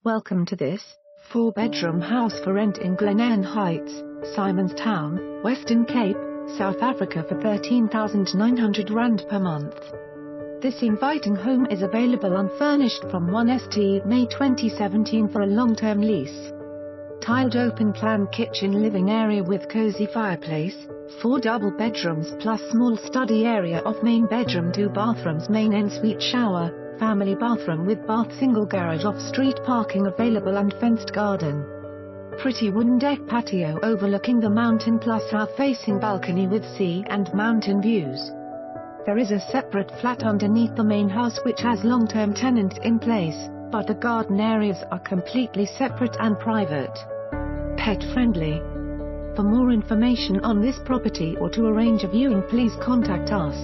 Welcome to this 4-bedroom house for rent in Glenann Heights, Simonstown, Western Cape, South Africa for R13,900 per month. This inviting home is available unfurnished from 1 St. May 2017 for a long-term lease. Tiled open-plan kitchen living area with cozy fireplace, 4 double bedrooms plus small study area off main bedroom, 2 bathrooms, main ensuite shower, family bathroom with bath, single garage, off-street parking available and fenced garden. Pretty wooden deck patio overlooking the mountain plus south-facing balcony with sea and mountain views. There is a separate flat underneath the main house which has long-term tenant in place, but the garden areas are completely separate and private. Pet-friendly. For more information on this property or to arrange a viewing, please contact us.